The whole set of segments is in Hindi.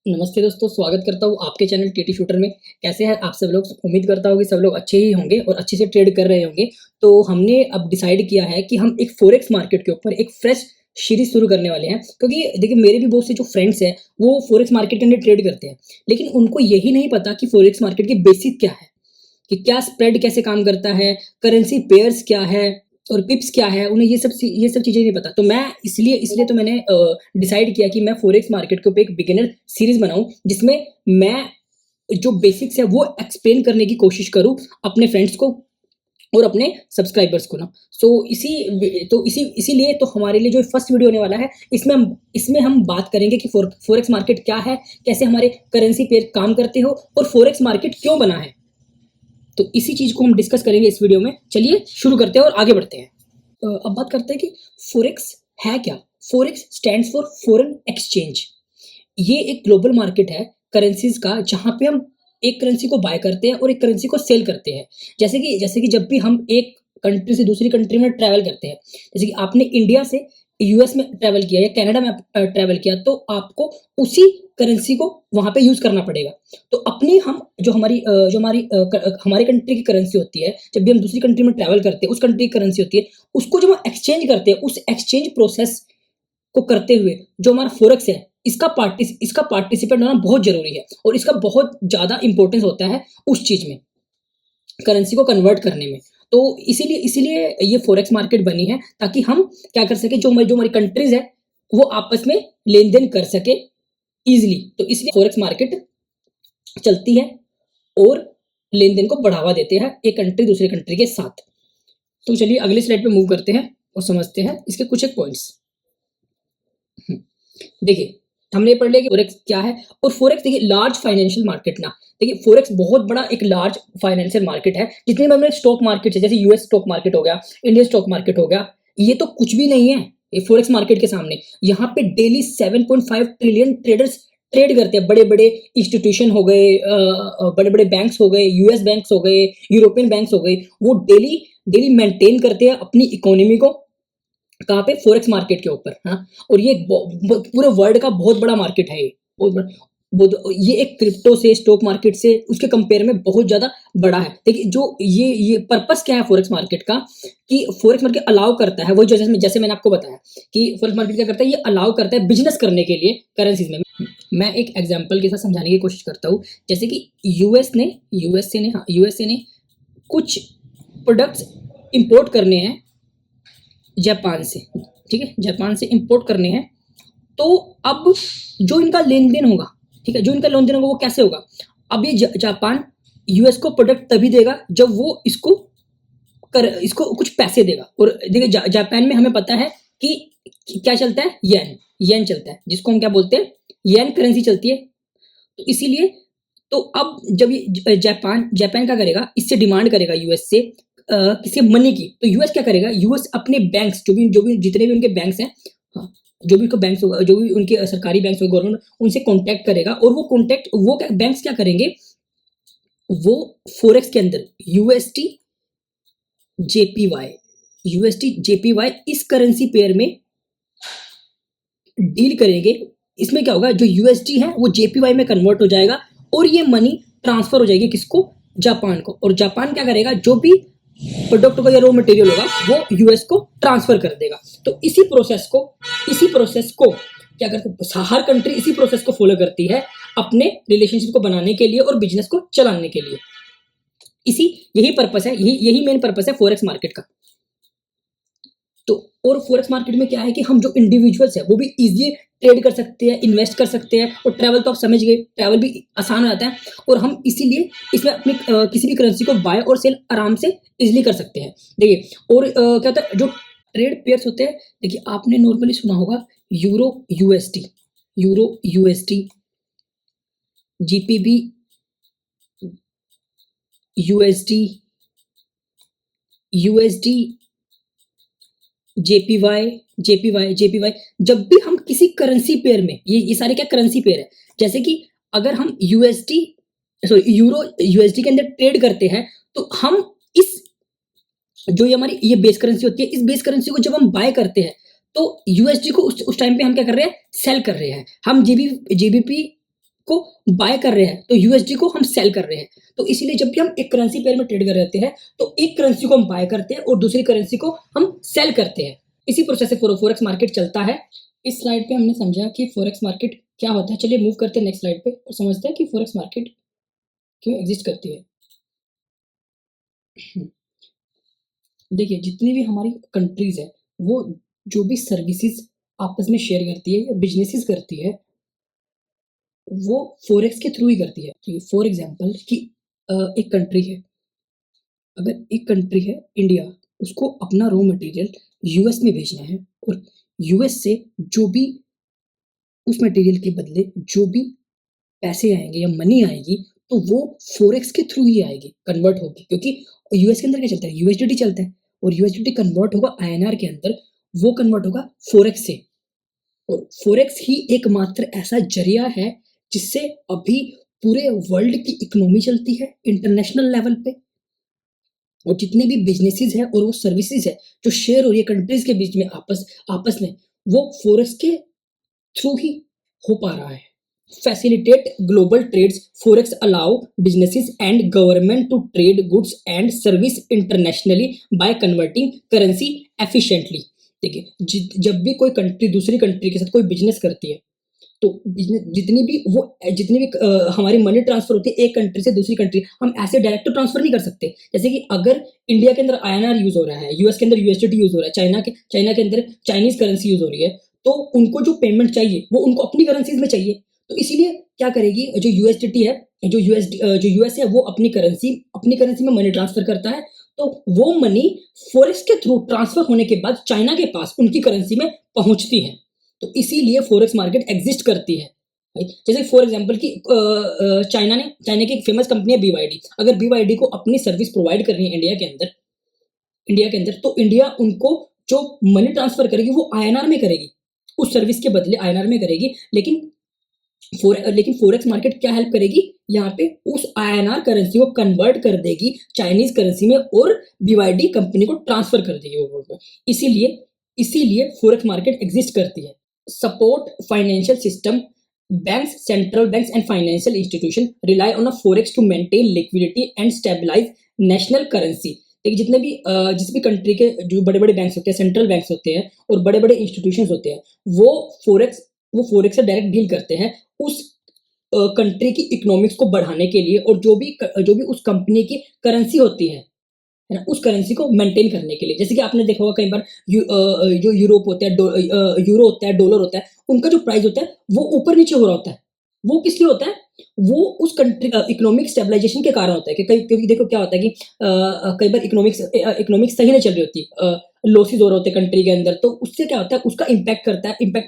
नमस्ते दोस्तों, स्वागत करता हूँ आपके चैनल टीटी शूटर में। कैसे हैं आप सब लोग? उम्मीद करता हूँ कि सब लोग अच्छे ही होंगे और अच्छे से ट्रेड कर रहे होंगे। तो हमने अब डिसाइड किया है कि हम एक फॉरेक्स मार्केट के ऊपर एक फ्रेश सीरीज शुरू करने वाले हैं, क्योंकि देखिए मेरे भी बहुत से जो फ्रेंड्स हैं वो फॉरेक्स मार्केट के अंदर ट्रेड करते हैं, लेकिन उनको यही नहीं पता कि फॉरेक्स मार्केट की बेसिक क्या है, कि क्या स्प्रेड कैसे काम करता है, करेंसी पेयर्स क्या है और पिप्स क्या है। उन्हें ये सब चीजें नहीं पता। तो मैं इसलिए इसलिए तो मैंने डिसाइड किया कि मैं फॉरेक्स मार्केट के ऊपर एक बिगिनर सीरीज बनाऊं, जिसमें मैं जो बेसिक्स है वो एक्सप्लेन करने की कोशिश करूं अपने फ्रेंड्स को और अपने सब्सक्राइबर्स को ना। इसीलिए तो हमारे लिए जो फर्स्ट वीडियो होने वाला है, इसमें हम बात करेंगे कि फॉरेक्स मार्केट क्या है, कैसे हमारे करेंसी पेयर काम करते हो और फॉरेक्स मार्केट क्यों बना है। तो इसी चीज को हम डिस्कस करेंगे इस वीडियो में। चलिए शुरू करते हैं और आगे बढ़ते हैं। अब बात करते हैं कि फॉरेक्स है क्या। Forex stands for foreign exchange. ये एक ग्लोबल मार्केट है करेंसीज का, जहां पे हम एक करेंसी को बाय करते हैं और एक करेंसी को सेल करते हैं। जैसे कि जब भी हम एक कंट्री से दूसरी कंट्री में ट्रैवल करते हैं, जैसे कि आपने इंडिया से यूएस में ट्रैवल किया या कनाडा में ट्रैवल किया, तो आपको उसी करेंसी को वहां पे यूज करना पड़ेगा। तो अपनी हम जो हमारी हमारे कंट्री की करेंसी होती है, जब भी हम दूसरी कंट्री में ट्रैवल करते हैं उस कंट्री की करेंसी होती है, उसको जब हम एक्सचेंज करते हैं, उस एक्सचेंज प्रोसेस को करते हुए जो हमारा फोरेक्स है, इसका पार्टिसिपेट होना बहुत जरूरी है और इसका बहुत ज्यादा इंपॉर्टेंस होता है उस चीज में, करेंसी को कन्वर्ट करने में। तो इसीलिए ये फॉरेक्स मार्केट बनी है, ताकि हम क्या कर सके, जो हमारी कंट्रीज है वो आपस में लेन देन कर सके इजिली। तो इसलिए फॉरेक्स मार्केट चलती है और लेन देन को बढ़ावा देते हैं एक कंट्री दूसरे कंट्री के साथ। तो चलिए अगली स्लाइड पे मूव करते हैं और समझते हैं इसके कुछ एक पॉइंट्स। देखिए, हमने पढ़ लिया कि फोरेक्स क्या है। और फोरेक्स देखिए लार्ज फाइनेंशियल मार्केट ना, देखिए फोरेक्स बहुत बड़ा एक लार्ज फाइनेंशियल मार्केट है। जितने भी हमने स्टॉक मार्केट है, जैसे यूएस स्टॉक मार्केट हो गया, इंडियन स्टॉक मार्केट हो गया, ये तो कुछ भी नहीं है ये फोरेक्स मार्केट के सामने। यहाँ पे डेली 7.5 ट्रिलियन ट्रेडर्स ट्रेड करते हैं। बड़े बड़े इंस्टीट्यूशन हो गए, बड़े बड़े बैंक्स हो गए, यूएस बैंक्स हो गए, यूरोपियन बैंक्स हो गए, वो डेली डेली मेंटेन करते हैं अपनी इकोनॉमी को। कहाँ पे? फोरेक्स मार्केट के ऊपर। हाँ, और ये पूरे वर्ल्ड का बहुत बड़ा मार्केट है। ये ये एक क्रिप्टो से, स्टॉक मार्केट से उसके कंपेयर में बहुत ज्यादा बड़ा है। देखिए जो ये पर्पस क्या है फोरेक्स मार्केट का, कि फोरेक्स मार्केट अलाउ करता है, वो जैसे मैंने आपको बताया कि फोरेक्स मार्केट क्या करता है, ये अलाउ करता है बिजनेस करने के लिए करेंसीज में। मैं एक एग्जांपल के साथ समझाने की कोशिश करता हूँ। जैसे कि यूएसए ने कुछ प्रोडक्ट्स इंपोर्ट करने हैं जापान से, ठीक है, जापान से इंपोर्ट करने हैं। तो अब जो इनका लेन देन होगा, ठीक है, जो इनका लेन देन होगा वो कैसे होगा? अब ये जापान यूएस को प्रोडक्ट तभी देगा जब वो इसको कुछ पैसे देगा। और देखिए जापान में हमें पता है कि क्या चलता है, येन चलता है, जिसको हम क्या बोलते हैं, येन करेंसी चलती है। तो इसीलिए तो अब जब ये जापान क्या करेगा, इससे डिमांड करेगा यूएस से किसी मनी की। तो यूएस क्या करेगा, यूएस अपने बैंक्स जो भी जितने भी उनके बैंक्स हैं, हाँ, जो भी उनके बैंक्स होगा, जो भी उनके सरकारी बैंक्स होगा, गवर्नमेंट उनसे कांटेक्ट करेगा। और वो बैंक्स क्या करेंगे, वो फोरेक्स के अंदर यूएसटी जेपीवाई इस करेंसी पेयर में डील करेंगे। इसमें क्या होगा, जो यूएसडी है वो जेपीवाई में कन्वर्ट हो जाएगा और ये मनी ट्रांसफर हो जाएगी किसको, जापान को। और जापान क्या करेगा, जो भी प्रोडक्ट का या रॉ मटेरियल होगा वो यूएस को ट्रांसफर कर देगा। तो इसी प्रोसेस को क्या करते हैं, हर कंट्री इसी प्रोसेस को फॉलो करती है अपने रिलेशनशिप को बनाने के लिए और बिजनेस को चलाने के लिए। यही पर्पस है, यही मेन पर्पस है फॉरेक्स मार्केट का। तो और फॉरेक्स मार्केट में क्या है कि हम जो इंडिविजुअल्स है वो भी इजीली ट्रेड कर सकते हैं, इन्वेस्ट कर सकते हैं। और ट्रैवल तो आप समझ गए, ट्रैवल भी आसान हो जाता है। और हम इसीलिए इसमें अपनी किसी भी करेंसी को बाय और सेल आराम से इजीली कर सकते हैं। देखिए और क्या होता है, जो ट्रेड पेयर्स होते हैं, देखिए आपने नॉर्मली सुना होगा यूरो यूएसडी, जीपीबी यूएसडी, जेपीवाई। जब भी हम किसी करेंसी पेयर में, ये सारे क्या करेंसी पेयर है, जैसे कि अगर हम यूरो यूएसडी के अंदर ट्रेड करते हैं, तो हम इस जो ये हमारी ये बेस करेंसी होती है, इस बेस करेंसी को जब हम बाय करते हैं, तो यूएसडी को उस टाइम पे हम क्या कर रहे हैं, सेल कर रहे हैं। हम जीबीपी को बाय कर रहे हैं तो यूएसडी को हम सेल कर रहे हैं। तो इसीलिए जब भी हम एक करेंसी पेयर में ट्रेड कर रहे हैं तो एक करेंसी को हम बाय करते हैं और दूसरी करेंसी को हम सेल करते हैं। इसी प्रोसेस से फॉरेक्स मार्केट चलता है। इस स्लाइड पे हमने समझा कि फॉरेक्स मार्केट क्या होता है। चलिए मूव करते हैं नेक्स्ट स्लाइड पे और समझते हैं कि फॉरेक्स मार्केट क्यों एग्जिस्ट करती है। देखिए जितनी भी हमारी कंट्रीज है वो जो भी सर्विसेज आपस में शेयर करती है या बिजनेसेस करती है वो फॉरेक्स के थ्रू ही करती है। तो फॉर एग्जांपल कि एक कंट्री है, अगर एक कंट्री है इंडिया, उसको अपना रॉ मटेरियल यूएस में भेजना है और यूएस से जो भी उस मटेरियल के बदले जो भी पैसे आएंगे या मनी आएगी तो वो फॉरेक्स के थ्रू ही आएगी, कन्वर्ट होगी। क्योंकि यूएस के अंदर क्या चलता है, यूएसडीटी चलता है और यूएसडीटी कन्वर्ट होगा आईएनआर के अंदर, वो कन्वर्ट होगा फॉरेक्स से। और फॉरेक्स ही एकमात्र ऐसा जरिया है जिससे अभी पूरे वर्ल्ड की इकोनॉमी चलती है इंटरनेशनल लेवल पे। और जितने भी बिजनेसेस है और वो सर्विसेज है जो शेयर हो रही है कंट्रीज के बीच में आपस में, वो फॉरेक्स के थ्रू ही हो पा रहा है। Facilitate global trades, forex allow businesses and government to trade goods and service internationally by converting currency efficiently। देखिए जब भी कोई कंट्री दूसरी कंट्री के साथ कोई बिजनेस करती है तो बिजनेस जितनी भी हमारी मनी ट्रांसफर होती है एक कंट्री से दूसरी कंट्री, हम ऐसे डायरेक्ट तो ट्रांसफर नहीं कर सकते। जैसे कि अगर इंडिया के अंदर आईएनआर यूज हो रहा है, यूएस के अंदर यूएसडीटी यूज हो रहा है, चाइना के अंदर चाइनीज करेंसी यूज हो रही है, तो उनको जो पेमेंट चाहिए वो उनको अपनी करेंसीज में चाहिए। तो इसीलिए क्या करेगी जो यूएसडीटी है, जो यूएस है, वो अपनी करेंसी में मनी ट्रांसफर करता है। तो वो मनी फॉरेक्स के थ्रू ट्रांसफर होने के बाद चाइना के पास उनकी करेंसी में पहुंचती है। तो इसीलिए फॉरेक्स मार्केट एग्जिस्ट करती है। जैसे फॉर एग्जांपल कि चाइना की एक फेमस कंपनी है बीवाईडी। अगर बीवाईडी को अपनी सर्विस प्रोवाइड करनी है इंडिया के अंदर तो इंडिया उनको जो मनी ट्रांसफर करेगी वो आईएनआर में करेगी, उस सर्विस के बदले आईएनआर में करेगी। लेकिन फॉरेक्स मार्केट क्या हेल्प करेगी, यहाँ पे उस आईएनआर करेंसी को कन्वर्ट कर देगी चाइनीज करेंसी में और बीवाईडी कंपनी को ट्रांसफर कर देगी। इसीलिए फॉरेक्स मार्केट एग्जिस्ट करती है। Support financial system, banks, central banks and financial institution rely on a forex to maintain liquidity and stabilize national currency। देखिए जिस भी कंट्री के जो बड़े बड़े बैंक्स होते हैं, सेंट्रल बैंक्स होते हैं और बड़े बड़े इंस्टीट्यूशंस होते हैं, वो फॉरेक्स से डायरेक्ट डील करते हैं उस कंट्री की इकोनॉमिक्स को बढ़ाने के लिए और जो भी उस कंपनी की करेंसी होती है ना, उस करेंसी को मेंटेन करने के लिए। जैसे कि आपने देखा होगा कई बार जो यूरोप होता है, यूरो होता है, डॉलर होता है, उनका जो प्राइस होता है वो ऊपर नीचे हो रहा होता है। वो किस लिए होता है, वो उस कंट्री इकोनॉमिक स्टेबलाइजेशन के कारण होता है। क्योंकि देखो क्या होता है कि कई बार इकोनॉमिक्स सही नहीं चल रही होती, लॉसेज हो रहे होते हैं कंट्री के अंदर, तो उससे क्या होता है, उसका इम्पैक्ट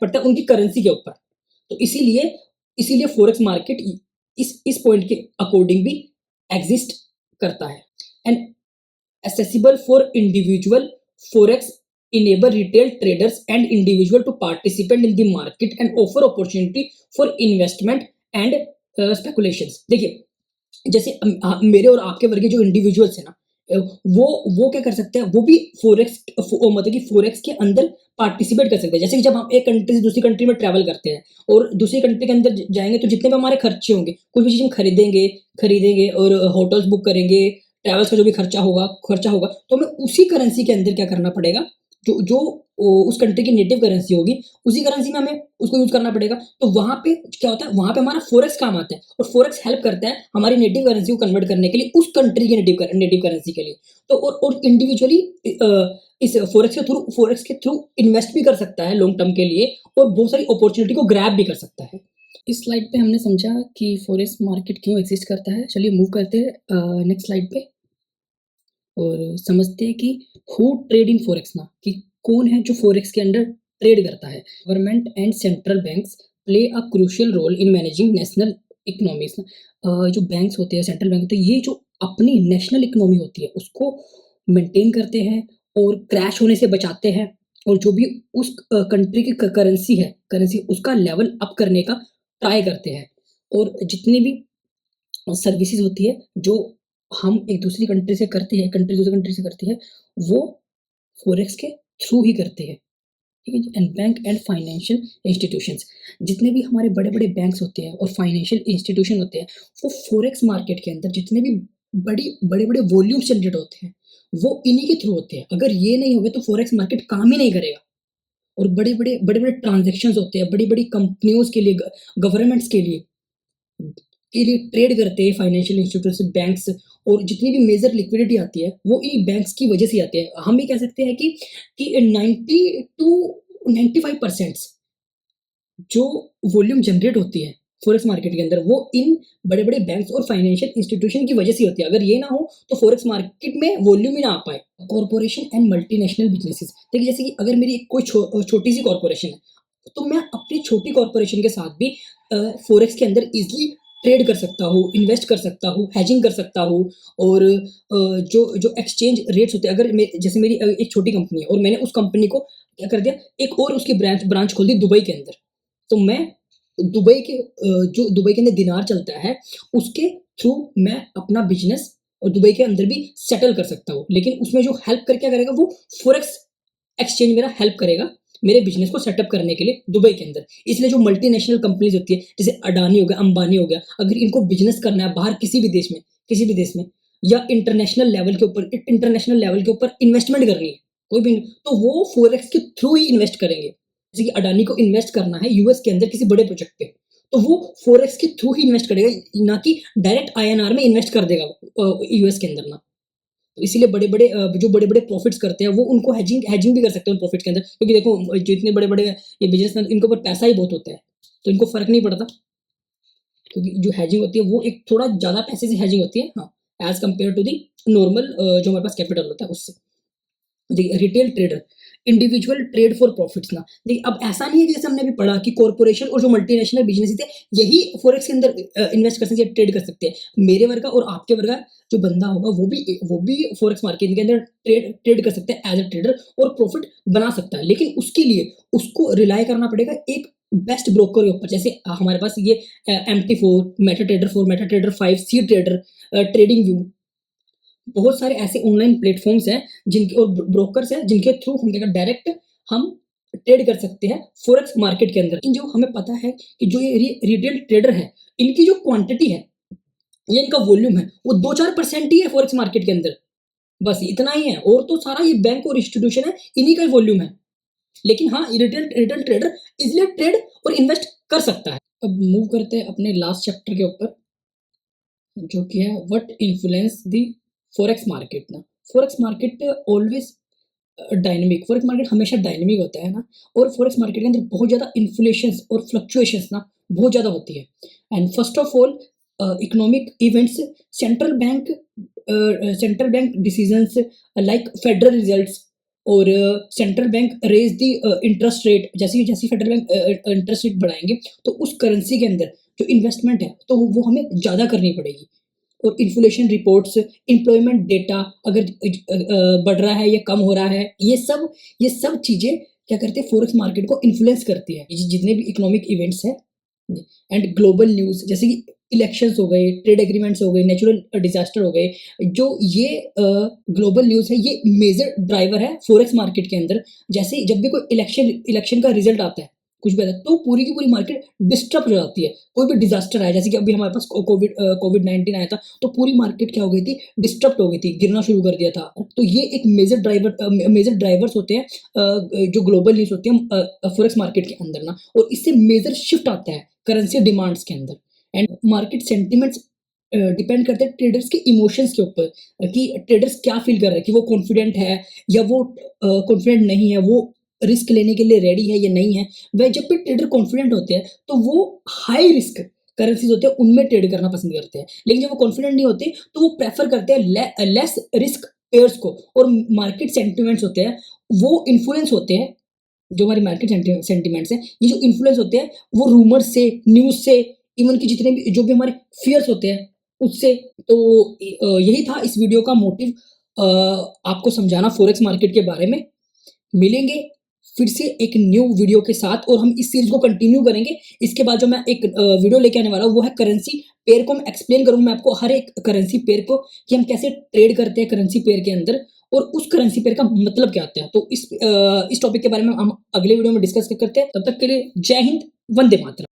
पड़ता है उनकी करेंसी के ऊपर। तो इसीलिए फॉरेक्स मार्केट इस पॉइंट के अकॉर्डिंग भी एग्जिस्ट करता है। And accessible for individual, forex enable retail traders and individual to participate in the market and offer opportunity for investment and speculations। देखिए जैसे मेरे और आपके वर्गे जो इंडिविजुअल्स है ना, वो क्या कर सकते हैं, वो भी मतलब कि फॉरेक्स के अंदर पार्टिसिपेट कर सकते हैं। जैसे कि जब हम एक कंट्री से दूसरी कंट्री में ट्रैवल करते हैं और दूसरी कंट्री के अंदर जाएंगे तो जितने भी हमारे खर्चे होंगे, कोई भी चीज हम खरीदेंगे और होटल्स बुक करेंगे, ट्रैवल्स का जो भी खर्चा होगा तो हमें उसी करेंसी के अंदर क्या करना पड़ेगा, जो उस कंट्री की नेटिव करेंसी होगी उसी करेंसी में हमें उसको यूज करना पड़ेगा। तो वहां पे क्या होता है, वहां पे हमारा फॉरेक्स काम आता है और फॉरेक्स हेल्प करता है हमारी नेटिव करेंसी को कन्वर्ट करने के लिए उस कंट्री की नेटिव करेंसी के लिए। तो और इंडिविजुअली इस फॉरेक्स के थ्रू इन्वेस्ट भी कर सकता है लॉन्ग टर्म के लिए और बहुत सारी अपॉर्चुनिटी को ग्रैब भी कर सकता है। इस स्लाइड पे हमने समझा कि फॉरेक्स मार्केट क्यों एग्जिस्ट करता है। चलिए मूव करते हैं नेक्स्ट स्लाइड पे और समझते हैं कि हु ट्रेड इन फॉरेक्स ना, कि कौन है जो फॉरेक्स के अंदर ट्रेड करता है। Government and central banks play a crucial role in managing national economies. जो बैंक्स होते हैं, सेंट्रल बैंक होते हैं, ये जो अपनी नेशनल इकोनॉमी होती है उसको मेंटेन करते हैं और क्रैश होने से बचाते हैं और जो भी उस कंट्री की करेंसी उसका लेवल अप करने का ट्राई करते हैं। और जितनी भी सर्विसेज होती है जो हम एक दूसरी कंट्री से करते हैं, कंट्री दूसरी कंट्री से करती है, वो फॉरेक्स के थ्रू ही करते हैं। ठीक है जी। And bank and financial institutions, जितने भी हमारे बड़े बड़े बैंक्स होते हैं और फाइनेंशियल इंस्टीट्यूशन होते हैं, वो फॉरेक्स मार्केट के अंदर जितने भी बड़े बड़े वॉल्यूम जनरेट होते हैं, वो इन्हीं के थ्रू होते हैं। अगर ये नहीं होगे तो फॉरेक्स मार्केट काम ही नहीं करेगा। और बड़े बड़े ट्रांजेक्शन्स होते हैं, बड़ी बड़ी कंपनियों के लिए, गवर्नमेंट्स के लिए ट्रेड करते हैं फाइनेंशियल इंस्टीट्यूशन, बैंक्स। और जितनी भी मेजर लिक्विडिटी आती है वो इन बैंक्स की वजह से आती है। हम ये कह सकते हैं कि 90 to 95% जो वॉल्यूम जनरेट होती है फॉरेक्स मार्केट के अंदर, वो इन बड़े बड़े बैंक्स और फाइनेंशियल इंस्टीट्यूशन की वजह से होती है। अगर ये ना हो तो फॉरेक्स मार्केट में वॉल्यूम ही ना आ पाए। कॉर्पोरेशन एंड मल्टीनेशनल बिजनेसेस, देखिए जैसे कि अगर मेरी कोई छोटी सी कॉर्पोरेशन है, तो मैं अपनी छोटी कॉर्पोरेशन के साथ भी फॉरेक्स के अंदर इजिली ट्रेड कर सकता हूँ, इन्वेस्ट कर सकता हूँ, हेजिंग कर सकता हूँ। और जो जो एक्सचेंज रेट्स होते हैं, अगर जैसे मेरी एक छोटी कंपनी है और मैंने उस कंपनी को क्या कर दिया, एक और उसकी ब्रांच खोल दी दुबई के अंदर, तो मैं जो दुबई के अंदर दिनार चलता है उसके थ्रू मैं अपना बिजनेस और दुबई के अंदर भी सेटल कर सकता हूँ। लेकिन उसमें जो हेल्प कर क्या करेगा, वो फॉरेक्स एक्सचेंज मेरा हेल्प करेगा मेरे बिजनेस को सेटअप करने के लिए दुबई के अंदर। इसलिए जो मल्टीनेशनल कंपनीज होती है, जैसे अडानी हो गया, अंबानी हो गया, अगर इनको बिजनेस करना है बाहर किसी भी देश में या इंटरनेशनल लेवल के ऊपर इन्वेस्टमेंट करनी है कोई भी, तो वो फॉरेक्स के थ्रू ही इन्वेस्ट करेंगे। जैसे कि अडानी को इन्वेस्ट करना है यूएस के अंदर किसी बड़े प्रोजेक्ट पे, तो वो फॉरेक्स के थ्रू ही इन्वेस्ट करेगा, ना कि डायरेक्ट आईएनआर में इन्वेस्ट कर देगा यूएस के अंदर ना। तो इसीलिए जो बड़े बड़े प्रॉफिट्स करते हैं वो उनको हेजिंग भी कर सकते हैं प्रॉफिट के अंदर, क्योंकि देखो जो इतने बड़े बड़े ये बिजनेसमैन, इनके ऊपर पैसा ही बहुत होता है, तो इनको फर्क नहीं पड़ता, क्योंकि जो हेजिंग होती है वो एक थोड़ा ज्यादा पैसे से हेजिंग होती है, हाँ, as compared to the normal जो हमारे पास कैपिटल होता है उससे। देखिए retail trader, individual trade for profits ना। देखिए अब ऐसा नहीं है कि जैसे हमने अभी पढ़ा कि कॉर्पोरेशन और जो मल्टीनेशनल बिजनेस थे यही फॉरेक्स के अंदर इन्वेस्ट कर सकते हैं, ट्रेड कर सकते हैं। मेरे वर्ग और आपके वर्ग जो बंदा होगा वो भी फॉरेक्स मार्केट के अंदर ट्रेड कर सकते हैं एज अ ट्रेडर और प्रॉफिट बना सकता है। लेकिन उसके लिए उसको रिलाय करना पड़ेगा एक बेस्ट ब्रोकर के ऊपर। जैसे हमारे पास ये MT4, मेटा ट्रेडर 5, सी ट्रेडर, ट्रेडिंग व्यू, बहुत सारे ऐसे ऑनलाइन प्लेटफॉर्म्स हैं जिनके और ब्रोकर्स हैं जिनके थ्रू हम देखा डायरेक्ट हम ट्रेड कर सकते हैं फॉरेक्स मार्केट के अंदर। जो हमें पता है कि जो ये रिटेल ट्रेडर है, इनकी जो क्वांटिटी है, ये इनका वॉल्यूम है, वो 2-4% ही है फॉरेक्स मार्केट के अंदर, बस इतना ही है। और तो सारा ये बैंक और इंस्टीट्यूशन है, इन्हीं का वॉल्यूम है। लेकिन हाँ, रिटेल ट्रेडर इजिली ट्रेड और इन्वेस्ट कर सकता है। अब मूव करते हैं अपने लास्ट चैप्टर के ऊपर, जो कि है what influence the forex market ना। Forex market always dynamic, forex market हमेशा डायनेमिक होता है ना। और फॉरेक्स मार्केट के अंदर बहुत ज़्यादा इन्फ्लेशंस और फ्लक्चुएशंस ना बहुत ज़्यादा होती है। And first of all economic events, central bank decisions like federal results, और central bank raise the interest rate. जैसे जैसे फेडरल बैंक इंटरेस्ट रेट बढ़ाएंगे तो उस करेंसी के अंदर जो इन्वेस्टमेंट है तो वो हमें ज़्यादा करनी पड़ेगी। और इन्फ्लेशन रिपोर्ट्स, एम्प्लॉयमेंट डेटा अगर बढ़ रहा है या कम हो रहा है, ये सब चीज़ें क्या करती है, फॉरेक्स मार्केट को इन्फ्लुएंस करती है। जितने भी इकोनॉमिक इवेंट्स हैं एंड ग्लोबल न्यूज़, जैसे कि इलेक्शंस हो गए, ट्रेड एग्रीमेंट्स हो गए, नेचुरल डिजास्टर हो गए, जो ये ग्लोबल न्यूज़ है, ये मेजर ड्राइवर है फॉरेक्स मार्केट के अंदर। जैसे जब भी कोई इलेक्शन का रिजल्ट आता है, कुछ भी आता है, तो पूरी की पूरी मार्केट डिस्टर्ब हो जाती है। कोई भी डिजास्टर आया, जैसे कि अभी हमारे पास कोविड-19 आया था, तो पूरी मार्केट क्या हो गई थी, डिस्टर्ब हो गई थी, गिरना शुरू कर दिया था। तो ये एक मेजर ड्राइवर्स होते हैं जो ग्लोबल न्यूज़ होती है फॉरेक्स मार्केट के अंदर ना। और इससे मेजर शिफ्ट आता है करेंसी डिमांड्स के अंदर। एंड मार्केट सेंटिमेंट्स डिपेंड करते हैं ट्रेडर्स के इमोशंस के ऊपर, कि ट्रेडर्स क्या फील कर रहे हैं, कि वो कॉन्फिडेंट है या वो कॉन्फिडेंट नहीं है, वो रिस्क लेने के लिए रेडी है या नहीं है। वह जब भी ट्रेडर कॉन्फिडेंट होते हैं तो वो हाई रिस्क करेंसीज होते हैं उनमें ट्रेड करना पसंद करते हैं। लेकिन जब वो कॉन्फिडेंट नहीं होते तो वो प्रेफर करते हैं लेस रिस्क पेयर्स को। और मार्केट सेंटिमेंट्स होते हैं वो इन्फ्लुएंस होते हैं, जो हमारे मार्केट सेंटिमेंट्स हैं, ये जो इन्फ्लुएंस होते हैं वो रूमर से, न्यूज़ से, इवन की जितने भी जो भी हमारे फियर्स होते हैं उससे। तो यही था इस वीडियो का मोटिव, आपको समझाना फॉरेक्स मार्केट के बारे में। मिलेंगे फिर से एक न्यू वीडियो के साथ और हम इस सीरीज को कंटिन्यू करेंगे। इसके बाद जो मैं एक वीडियो लेके आने वाला हूँ वो है करेंसी पेयर को। मैं एक्सप्लेन करूँगा मैं आपको हर एक करेंसी पेयर को, कि हम कैसे ट्रेड करते हैं करेंसी पेयर के अंदर। और उस करेंसी पेयर का मतलब क्या होता है। तो इस टॉपिक के बारे में हम अगले वीडियो में डिस्कस करते हैं। तब तक के लिए जय हिंद, वंदे मातरम।